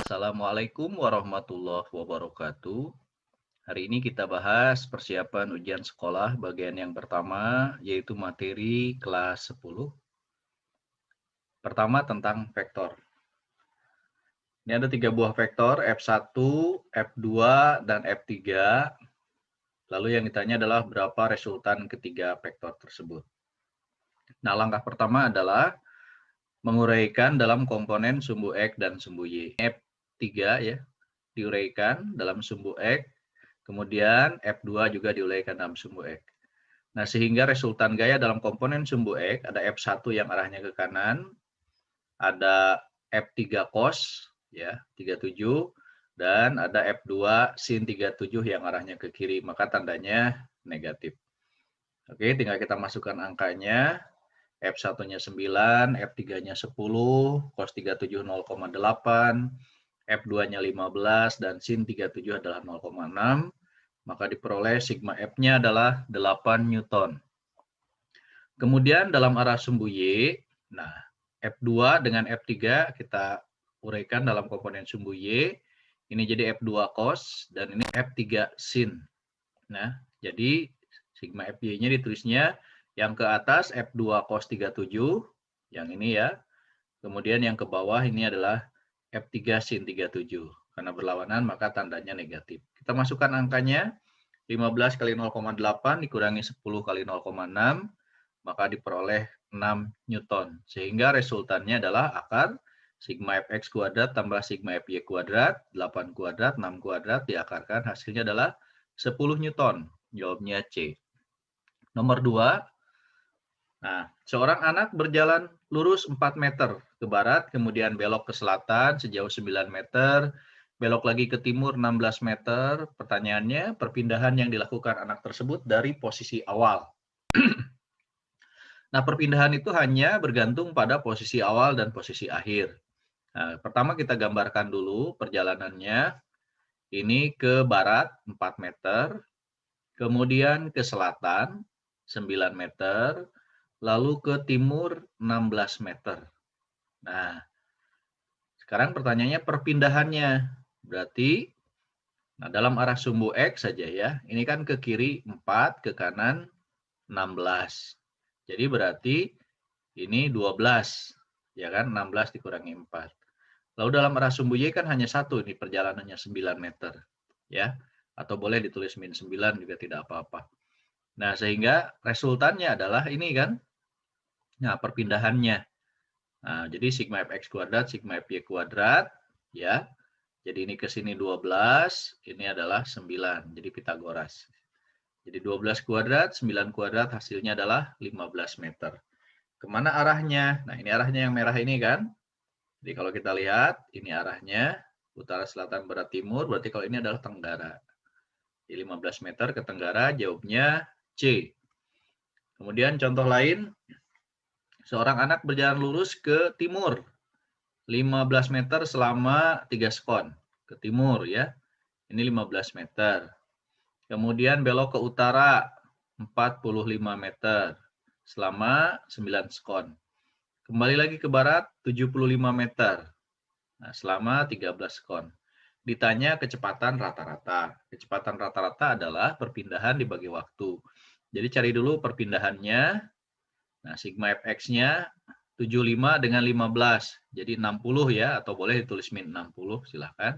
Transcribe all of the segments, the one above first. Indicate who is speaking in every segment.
Speaker 1: Assalamualaikum warahmatullahi wabarakatuh. Hari ini kita bahas persiapan ujian sekolah bagian yang pertama, yaitu materi kelas 10. Pertama tentang vektor. Ini ada 3 buah vektor, F1, F2, dan F3. Lalu yang ditanya adalah berapa resultan ketiga vektor tersebut. Nah, langkah pertama adalah menguraikan dalam komponen sumbu X dan sumbu Y. F3 ya, diuraikan dalam sumbu X. Kemudian F2 juga diuraikan dalam sumbu X. Nah, sehingga resultan gaya dalam komponen sumbu X ada F1 yang arahnya ke kanan, ada F3 cos ya, 37 dan ada F2 sin 37 yang arahnya ke kiri, maka tandanya negatif. Oke, tinggal kita masukkan angkanya. F1-nya 9, F3-nya 10, cos 37 0,8, F2-nya 15 dan sin 37 adalah 0,6. Maka diperoleh sigma F-nya adalah 8 Newton. Kemudian dalam arah sumbu Y, nah F2 dengan F3 kita uraikan dalam komponen sumbu Y. Ini jadi F2 cos dan ini F3 sin. Nah, jadi sigma FY-nya ditulisnya yang ke atas F2 cos 37, yang ini ya. Kemudian yang ke bawah ini adalah F3 sin 37. Karena berlawanan maka tandanya negatif. Kita masukkan angkanya. 15 kali 0,8 dikurangi 10 kali 0,6, maka diperoleh 6 Newton. Sehingga resultannya adalah akar sigma fx kuadrat tambah sigma fy kuadrat, 8 kuadrat, 6 kuadrat diakarkan, hasilnya adalah 10 Newton. Jawabnya C. Nomor 2. Nah, seorang anak berjalan lurus 4 meter ke barat, kemudian belok ke selatan sejauh 9 meter, belok lagi ke timur 16 meter. Pertanyaannya, perpindahan yang dilakukan anak tersebut dari posisi awal. Nah, perpindahan itu hanya bergantung pada posisi awal dan posisi akhir. Nah, pertama kita gambarkan dulu perjalanannya. Ini ke barat 4 meter, kemudian ke selatan 9 meter, lalu ke timur 16 meter. Nah, sekarang pertanyaannya perpindahannya. Berarti nah dalam arah sumbu X saja ya. Ini kan ke kiri 4, ke kanan 16. Jadi berarti ini 12. Ya kan, 16 dikurangi 4. Lalu dalam arah sumbu Y kan hanya satu, ini perjalanannya 9 meter. Ya, atau boleh ditulis min 9 juga tidak apa-apa. Nah, sehingga resultannya adalah ini kan. Nah, perpindahannya. Nah, jadi sigma fx kuadrat, sigma fy kuadrat, ya. Jadi ini ke sini 12, ini adalah 9. Jadi Pitagoras. Jadi 12 kuadrat, 9 kuadrat hasilnya adalah 15 meter. Kemana arahnya? Nah, ini arahnya yang merah ini kan. Jadi kalau kita lihat, ini arahnya utara, selatan, barat, timur. Berarti kalau ini adalah tenggara. Jadi 15 meter ke tenggara, jawabnya C. Kemudian contoh lain, seorang anak berjalan lurus ke timur 15 meter selama 3 sekon. Ke timur ya. Ini 15 meter. Kemudian belok ke utara 45 meter selama 9 sekon. Kembali lagi ke barat 75 meter. Nah, selama 13 sekon. Ditanya kecepatan rata-rata. Kecepatan rata-rata adalah perpindahan dibagi waktu. Jadi cari dulu perpindahannya. Nah, sigma fx-nya 75 dengan 15. Jadi 60 ya, atau boleh ditulis min 60, silahkan.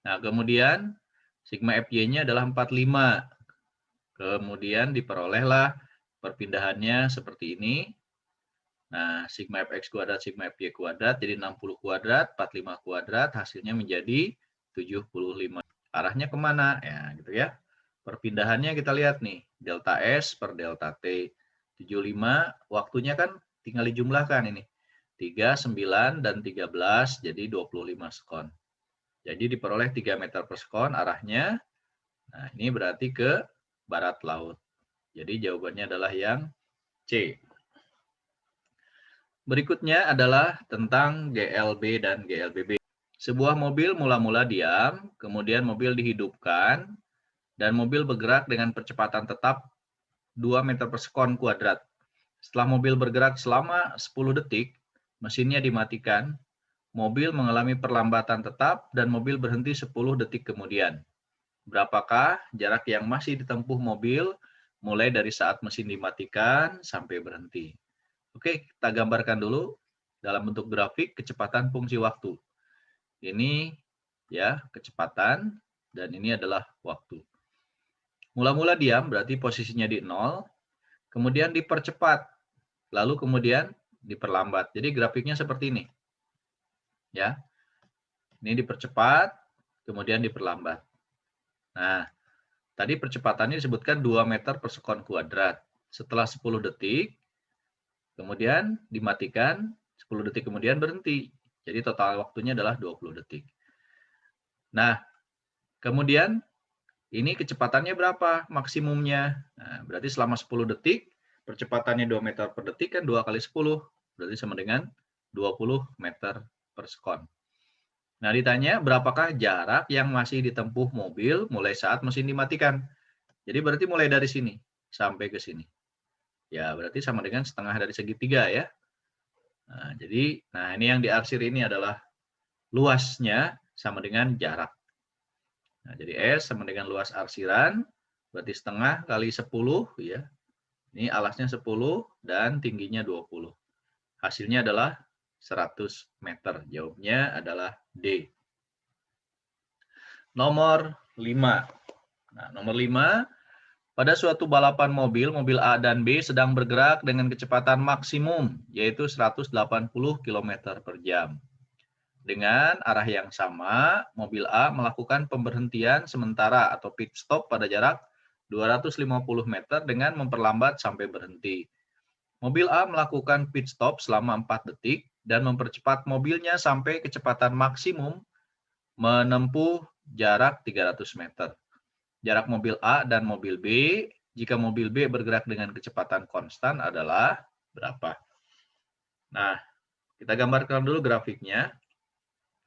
Speaker 1: Nah, kemudian sigma fy-nya adalah 45. Kemudian diperolehlah perpindahannya seperti ini. Nah, sigma fx kuadrat, sigma fy kuadrat, jadi 60 kuadrat, 45 kuadrat, hasilnya menjadi 75. Arahnya kemana? Ya, gitu ya. Perpindahannya kita lihat nih, delta S per delta T. 75, waktunya kan tinggal dijumlahkan ini. 3, 9, dan 13, jadi 25 sekon. Jadi diperoleh 3 meter per sekon arahnya. Nah, ini berarti ke barat laut. Jadi jawabannya adalah yang C. Berikutnya adalah tentang GLB dan GLBB. Sebuah mobil mula-mula diam, kemudian mobil dihidupkan, dan mobil bergerak dengan percepatan tetap 2 meter per sekon kuadrat. Setelah mobil bergerak selama 10 detik, mesinnya dimatikan, mobil mengalami perlambatan tetap dan mobil berhenti 10 detik kemudian. Berapakah jarak yang masih ditempuh mobil mulai dari saat mesin dimatikan sampai berhenti? Oke, kita gambarkan dulu dalam bentuk grafik kecepatan fungsi waktu. Ini ya kecepatan dan ini adalah waktu. Mula-mula diam berarti posisinya di 0, kemudian dipercepat, lalu kemudian diperlambat. Jadi grafiknya seperti ini. Ya. Ini dipercepat, kemudian diperlambat. Nah, tadi percepatannya disebutkan 2 meter per sekon kuadrat. Setelah 10 detik, kemudian dimatikan, 10 detik kemudian berhenti. Jadi total waktunya adalah 20 detik. Nah, kemudian ini kecepatannya berapa maksimumnya? Nah, berarti selama 10 detik, percepatannya 2 meter per detik kan 2 kali 10. Berarti sama dengan 20 meter per sekon. Nah, ditanya berapakah jarak yang masih ditempuh mobil mulai saat mesin dimatikan. Jadi berarti mulai dari sini sampai ke sini. Ya, berarti sama dengan setengah dari segitiga ya. Nah, jadi ini yang diarsir ini adalah luasnya sama dengan jarak. Nah, jadi S sama dengan luas arsiran, berarti setengah kali 10 ya. Ini alasnya 10 dan tingginya 20. Hasilnya adalah 100 meter. Jawabnya adalah D. Nomor 5. Nah, nomor 5, pada suatu balapan mobil, mobil A dan B sedang bergerak dengan kecepatan maksimum, yaitu 180 km per jam. Dengan arah yang sama, mobil A melakukan pemberhentian sementara atau pit stop pada jarak 250 meter dengan memperlambat sampai berhenti. Mobil A melakukan pit stop selama 4 detik dan mempercepat mobilnya sampai kecepatan maksimum menempuh jarak 300 meter. Jarak mobil A dan mobil B, jika mobil B bergerak dengan kecepatan konstan adalah berapa? Nah, kita gambarkan dulu grafiknya.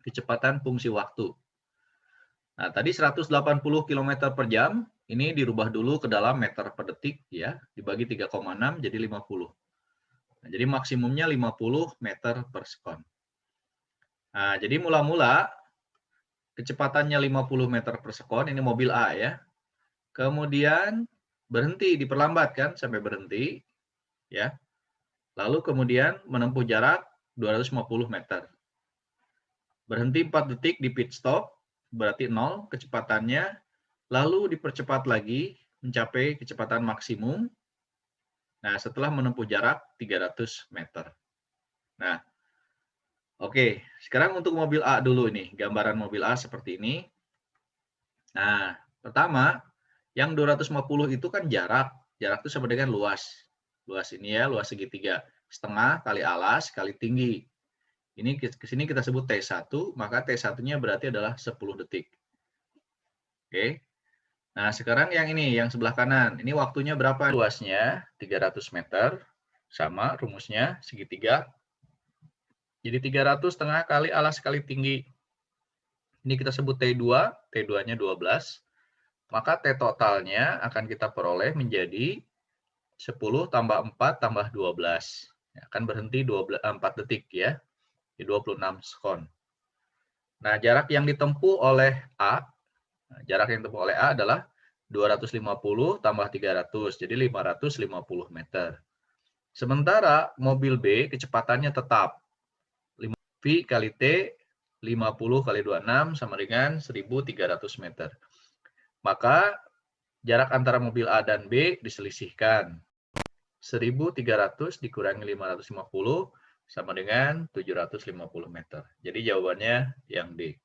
Speaker 1: Kecepatan fungsi waktu. Nah, tadi 180 km per jam, ini dirubah dulu ke dalam meter per detik, ya, dibagi 3,6 jadi 50. Nah, jadi maksimumnya 50 meter per sekon. Nah, jadi mula-mula kecepatannya 50 meter per sekon, ini mobil A ya. Kemudian berhenti, diperlambat kan sampai berhenti, ya. Lalu kemudian menempuh jarak 250 meter. Berhenti 4 detik di pit stop, berarti 0 kecepatannya, lalu dipercepat lagi mencapai kecepatan maksimum. Nah, setelah menempuh jarak 300 meter. Nah, oke, sekarang untuk mobil A dulu nih, gambaran mobil A seperti ini. Nah, pertama, yang 250 itu kan jarak. Jarak itu sama dengan luas. Luas ini ya, luas segitiga. Setengah kali alas kali tinggi. Ini ke sini kita sebut T1, maka T1-nya berarti adalah 10 detik. Oke. Nah, sekarang yang ini, yang sebelah kanan. Ini waktunya berapa? Luasnya 300 meter. Sama rumusnya segitiga. Jadi 300 setengah kali alas kali tinggi. Ini kita sebut T2, T2-nya 12. Maka T totalnya akan kita peroleh menjadi 10 tambah 4 tambah 12. Akan berhenti 4 detik ya. Di 26 sekon. Nah, jarak yang ditempuh oleh A, adalah 250 tambah 300, jadi 550 meter. Sementara mobil B kecepatannya tetap 5 V kali T, 50 kali 26 sama dengan 1300 meter. Maka jarak antara mobil A dan B diselisihkan. 1300 dikurangi 550 sama dengan 750 meter. Jadi jawabannya yang D.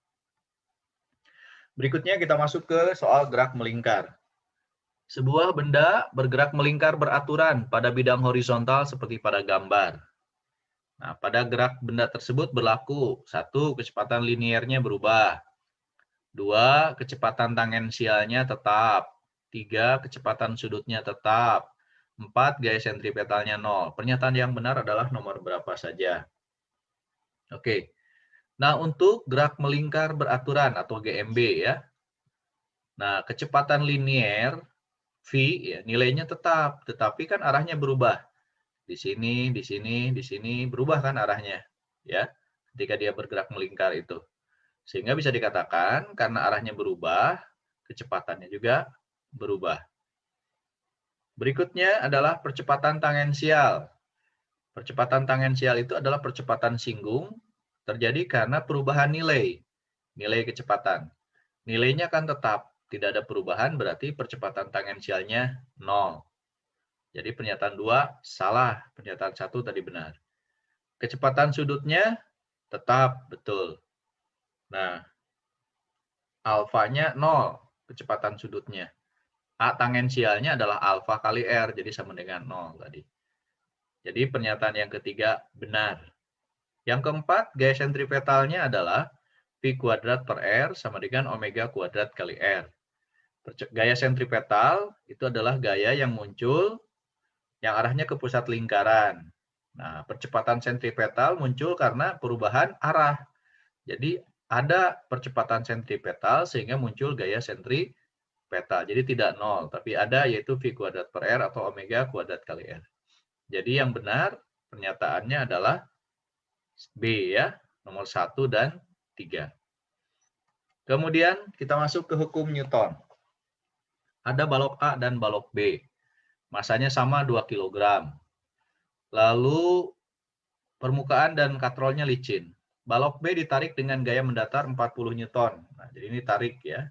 Speaker 1: Berikutnya kita masuk ke soal gerak melingkar. Sebuah benda bergerak melingkar beraturan pada bidang horizontal seperti pada gambar. Nah, pada gerak benda tersebut berlaku 1. Kecepatan linearnya berubah. 2. Kecepatan tangensialnya tetap. 3. Kecepatan sudutnya tetap. 4. Gaya sentripetalnya 0. Pernyataan yang benar adalah nomor berapa saja. Oke. Nah, untuk gerak melingkar beraturan atau GMB ya. Nah, kecepatan linear V ya, nilainya tetap, tetapi kan arahnya berubah. Di sini, di sini, di sini berubah kan arahnya, ya. ketika dia bergerak melingkar itu. Sehingga bisa dikatakan karena arahnya berubah, kecepatannya juga berubah. Berikutnya adalah percepatan tangensial. Percepatan tangensial itu adalah percepatan singgung terjadi karena perubahan nilai kecepatan. Nilainya kan tetap, tidak ada perubahan berarti percepatan tangensialnya 0. Jadi pernyataan 2 salah, pernyataan 1 tadi benar. Kecepatan sudutnya tetap betul. Nah, alfanya 0, kecepatan sudutnya. A tangensialnya adalah alfa kali R, jadi sama dengan 0 tadi. Jadi pernyataan yang ketiga benar. Yang keempat, gaya sentripetalnya adalah V kuadrat per R sama dengan omega kuadrat kali R. Gaya sentripetal itu adalah gaya yang muncul yang arahnya ke pusat lingkaran. Nah, percepatan sentripetal muncul karena perubahan arah. Jadi ada percepatan sentripetal sehingga muncul gaya sentripetal. Jadi tidak 0, tapi ada yaitu V kuadrat per R atau omega kuadrat kali R. Jadi yang benar pernyataannya adalah B ya, nomor 1 dan 3. Kemudian kita masuk ke hukum Newton. Ada balok A dan balok B. Masanya sama 2 kg. Lalu permukaan dan katrolnya licin. Balok B ditarik dengan gaya mendatar 40 Newton. Nah, jadi ini tarik ya.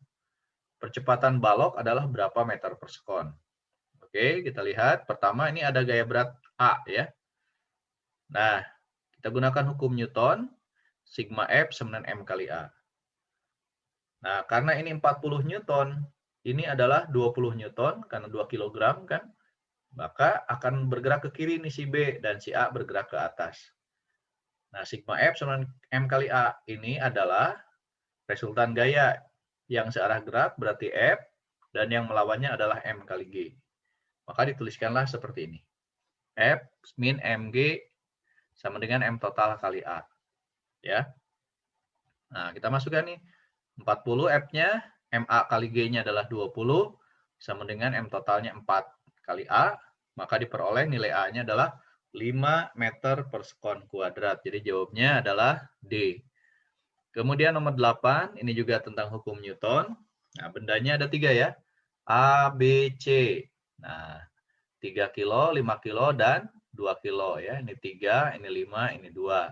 Speaker 1: Percepatan balok adalah berapa meter per sekon. Oke, kita lihat. Pertama ini ada gaya berat A ya. Nah, kita gunakan hukum Newton. Sigma F sama dengan M kali A. Nah, karena ini 40 Newton, ini adalah 20 Newton, karena 2 kg kan, maka akan bergerak ke kiri nih si B, dan si A bergerak ke atas. Nah, sigma F sama M kali A ini adalah resultan gaya yang searah gerak berarti F, dan yang melawannya adalah M kali G. Maka dituliskanlah seperti ini. F min mg sama dengan M total kali A. Ya. Nah, kita masukkan nih. 40 F-nya, MA kali G-nya adalah 20, sama dengan M totalnya 4 kali A, maka diperoleh nilai A-nya adalah 5 meter per sekon kuadrat. Jadi jawabnya adalah D. Kemudian nomor 8, ini juga tentang hukum Newton. Nah, bendanya ada 3 ya. A, B, C. Nah, 3 kilo, 5 kilo, dan 2 kilo ya. Ini 3, ini 5, ini 2.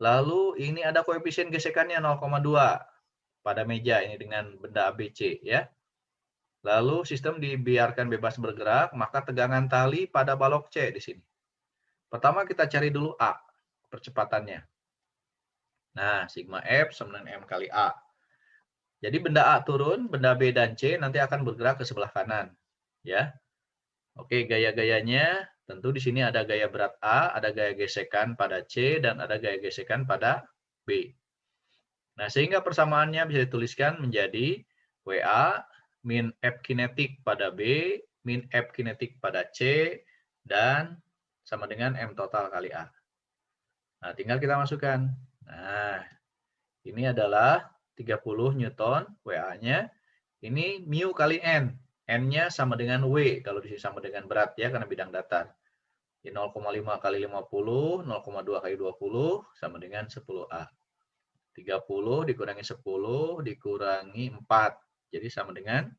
Speaker 1: Lalu ini ada koefisien gesekannya 0,2 pada meja ini dengan benda ABC ya. Lalu sistem dibiarkan bebas bergerak, maka tegangan tali pada balok C di sini. Pertama kita cari dulu A, percepatannya. Nah, sigma F sama dengan M kali A. Jadi benda A turun, benda B dan C nanti akan bergerak ke sebelah kanan. Ya. Oke, gaya-gayanya tentu di sini ada gaya berat A, ada gaya gesekan pada C, dan ada gaya gesekan pada B. Nah, sehingga persamaannya bisa dituliskan menjadi WA min F kinetik pada B, min F kinetik pada C, dan sama dengan M total kali A. Nah, tinggal kita masukkan. Nah, ini adalah 30 Newton WA-nya. Ini mu kali N. N-nya sama dengan W, kalau di sini sama dengan berat ya, karena bidang datar. 0,5 kali 50, 0,2 kali 20, sama dengan 10A. 30 dikurangi 10 dikurangi 4. Jadi sama dengan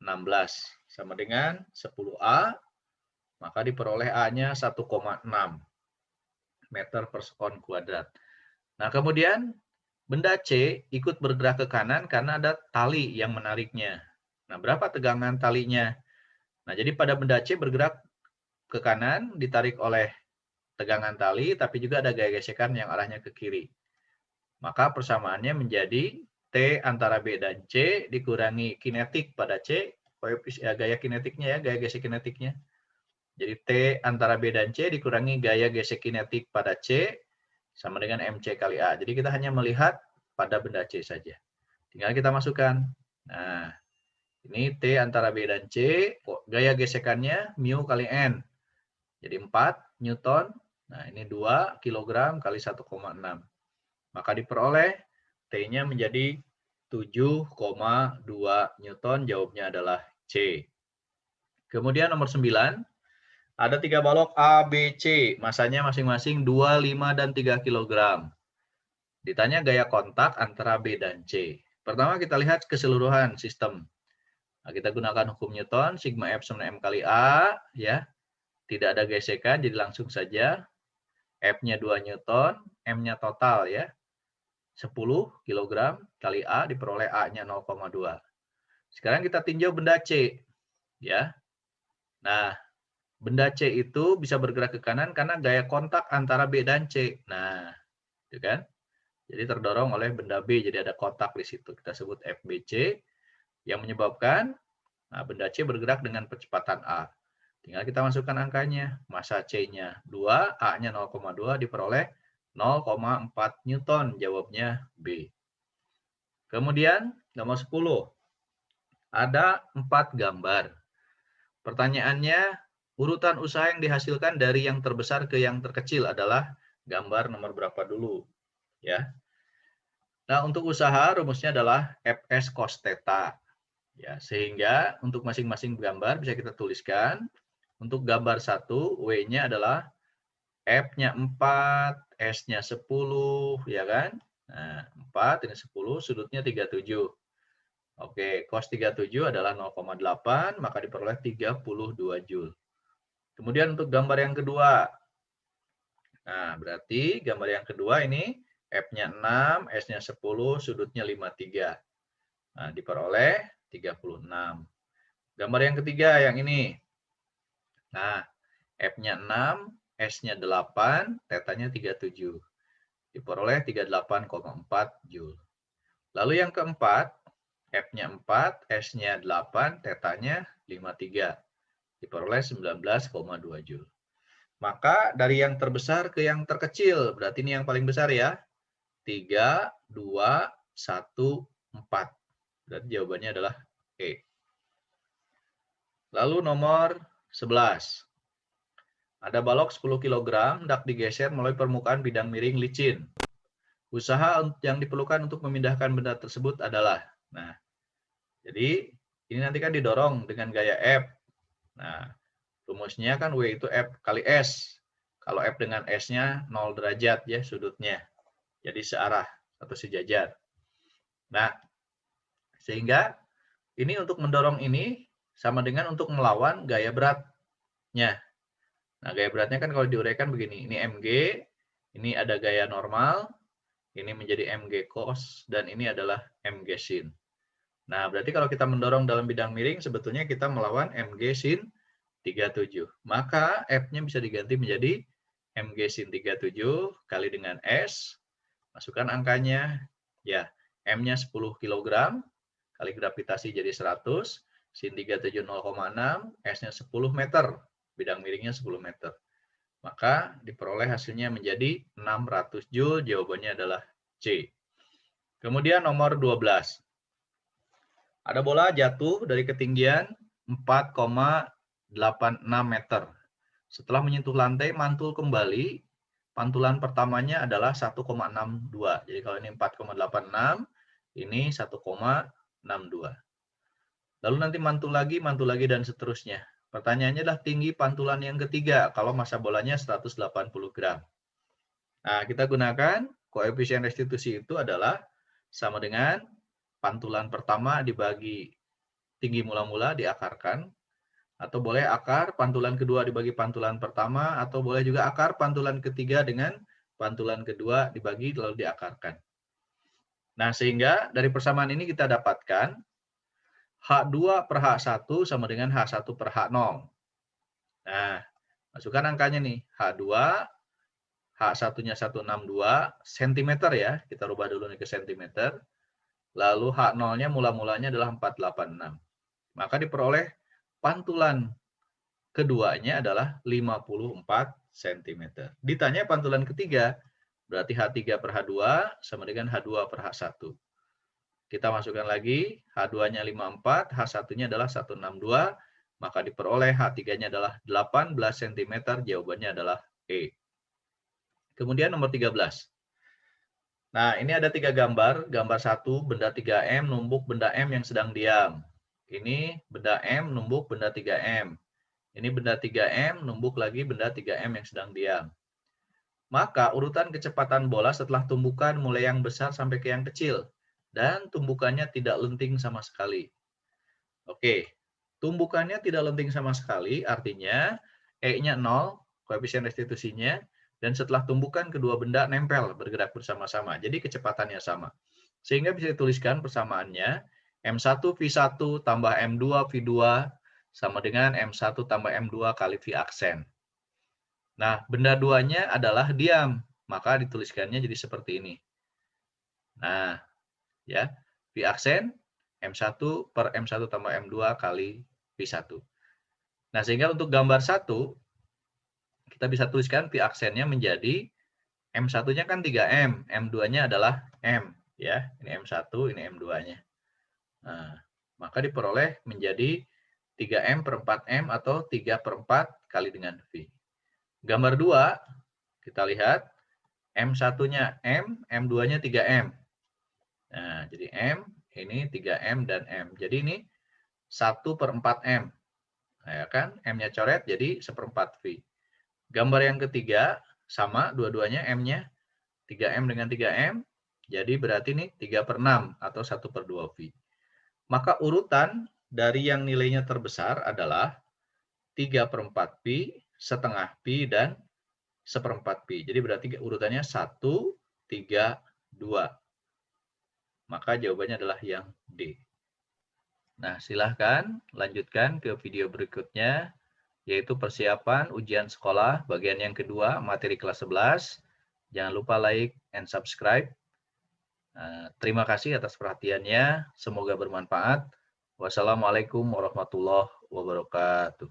Speaker 1: 16. Sama dengan 10A. Maka diperoleh A-nya 1,6 meter per sekon kuadrat. Nah, kemudian benda C ikut bergerak ke kanan karena ada tali yang menariknya. Nah, berapa tegangan talinya? Nah, jadi pada benda C bergerak ke kanan, ditarik oleh tegangan tali, tapi juga ada gaya gesekan yang arahnya ke kiri. Maka persamaannya menjadi T antara B dan C dikurangi kinetik pada C, gaya kinetiknya ya, gaya gesek kinetiknya. Jadi T antara B dan C dikurangi gaya gesek kinetik pada C sama dengan MC kali A. Jadi kita hanya melihat pada benda C saja. Tinggal kita masukkan. Nah, ini T antara B dan C, gaya gesekannya mu kali N. Jadi 4 Newton. Nah, ini 2 kg kali 1,6. Maka diperoleh T-nya menjadi 7,2 Newton. Jawabnya adalah C. Kemudian nomor 9. Ada 3 balok A, B, C. Masanya masing-masing 2, 5, dan 3 kg. Ditanya gaya kontak antara B dan C. Pertama kita lihat keseluruhan sistem. Nah, kita gunakan hukum Newton, sigma F sama M kali A, ya. Tidak ada gesekan, jadi langsung saja. F-nya 2 Newton, M-nya total ya. 10 kg kali A diperoleh A-nya 0,2. Sekarang kita tinjau benda C, ya. Nah, benda C itu bisa bergerak ke kanan karena gaya kontak antara B dan C. Nah, itu kan? Jadi terdorong oleh benda B, jadi ada kontak di situ. Kita sebut FBC yang menyebabkan benda C bergerak dengan kecepatan A. Tinggal kita masukkan angkanya. Massa C-nya 2, A-nya 0,2 diperoleh 0,4 Newton. Jawabnya B. Kemudian nomor 10. Ada 4 gambar. Pertanyaannya, urutan usaha yang dihasilkan dari yang terbesar ke yang terkecil adalah gambar nomor berapa dulu, ya. Nah, untuk usaha rumusnya adalah Fs cos theta. Ya, sehingga untuk masing-masing gambar bisa kita tuliskan. Untuk gambar 1, W-nya adalah F-nya 4, S-nya 10, ya kan? Nah, 4 ini 10, sudutnya 37. Oke, cos 37 adalah 0,8, maka diperoleh 32 Joule. Kemudian untuk gambar yang kedua. Nah, berarti gambar yang kedua ini F-nya 6, S-nya 10, sudutnya 53. Nah, diperoleh 36. Gambar yang ketiga yang ini. Nah, F-nya 6, S-nya 8, tetanya 37. Diperoleh 38,4 Joule. Lalu yang keempat, F-nya 4, S-nya 8, tetanya 53. Diperoleh 19,2 Joule. Maka dari yang terbesar ke yang terkecil, berarti ini yang paling besar ya. 3, 2, 1, 4. Berarti jawabannya adalah E. Lalu nomor 11. Ada balok 10 kg, hendak digeser melalui permukaan bidang miring licin. Usaha yang diperlukan untuk memindahkan benda tersebut adalah, nah, jadi ini nanti kan didorong dengan gaya F. Nah, rumusnya kan W itu F kali S. Kalau F dengan S-nya 0 derajat ya sudutnya. Jadi searah atau sejajar. Nah, sehingga ini untuk mendorong ini sama dengan untuk melawan gaya beratnya. Nah, gaya beratnya kan kalau diuraikan begini. Ini mg, ini ada gaya normal, ini menjadi mg cos, dan ini adalah mg sin. Nah, berarti kalau kita mendorong dalam bidang miring, sebetulnya kita melawan mg sin 37. Maka F-nya bisa diganti menjadi mg sin 37 kali dengan S. Masukkan angkanya. Ya, M-nya 10 kg, kali gravitasi jadi 100, sin 37 0,6, S-nya 10 meter, bidang miringnya 10 meter. Maka diperoleh hasilnya menjadi 600 Joule, jawabannya adalah C. Kemudian nomor 12. Ada bola jatuh dari ketinggian 4,86 meter. Setelah menyentuh lantai, mantul kembali. Pantulan pertamanya adalah 1,62. Jadi kalau ini 4,86, ini 1,62. Lalu nanti mantul lagi, dan seterusnya. Pertanyaannya adalah tinggi pantulan yang ketiga kalau massa bolanya 180 gram. Nah, kita gunakan koefisien restitusi itu adalah sama dengan pantulan pertama dibagi tinggi mula-mula diakarkan, atau boleh akar pantulan kedua dibagi pantulan pertama, atau boleh juga akar pantulan ketiga dengan pantulan kedua dibagi lalu diakarkan. Nah, sehingga dari persamaan ini kita dapatkan H2 per H1 sama dengan H1 per H0. Nah, masukkan angkanya nih. H2, H1-nya 162 cm ya. Kita rubah dulu nih ke cm. Lalu H0-nya mula-mulanya adalah 486. Maka diperoleh pantulan keduanya adalah 54 cm. Ditanya pantulan ketiga, berarti H3 per H2 sama dengan H2 per H1. Kita masukkan lagi, H2-nya 54, H1-nya adalah 162, maka diperoleh H3-nya adalah 18 cm, jawabannya adalah E. Kemudian nomor 13. Nah, ini ada 3 gambar. Gambar 1, benda 3M numbuk benda M yang sedang diam. Ini benda M numbuk benda 3M. Ini benda 3M numbuk lagi benda 3M yang sedang diam. maka urutan kecepatan bola setelah tumbukan mulai yang besar sampai ke yang kecil. Dan tumbukannya tidak lenting sama sekali. Oke, tumbukannya tidak lenting sama sekali, artinya E-nya 0, koefisien restitusinya, dan setelah tumbukan kedua benda nempel, bergerak bersama-sama. Jadi kecepatannya sama. Sehingga bisa dituliskan persamaannya, M1V1 tambah M2V2 sama dengan M1 tambah M2 kali V aksen. Nah, benda duanya adalah diam, maka dituliskannya jadi seperti ini. Nah, ya, V aksen M1 per M1 tambah M2 kali V1. Nah, sehingga untuk gambar 1, kita bisa tuliskan V aksennya menjadi M1-nya kan 3M, M2-nya adalah M. Ya, ini M1, ini M2-nya. Nah, maka diperoleh menjadi 3M per 4M atau 3 per 4 kali dengan V. Gambar 2, kita lihat M1-nya M, M2-nya 3M. Nah, jadi M, ini 3M dan M. Jadi ini 1 per 4M. Nah, ya kan? M-nya coret jadi 1/4 V. Gambar yang ketiga, sama dua-duanya M-nya 3M dengan 3M. Jadi berarti ini 3 per 6 atau 1 per 2 V. Maka urutan dari yang nilainya terbesar adalah 3 per 4 pi, setengah pi, dan 1/4 pi. Jadi berarti urutannya 1, 3, 2. Maka jawabannya adalah yang D. Nah, silahkan lanjutkan ke video berikutnya, yaitu persiapan ujian sekolah bagian yang kedua, materi kelas 11. Jangan lupa like and subscribe. Terima kasih atas perhatiannya. Semoga bermanfaat. Wassalamualaikum warahmatullahi wabarakatuh.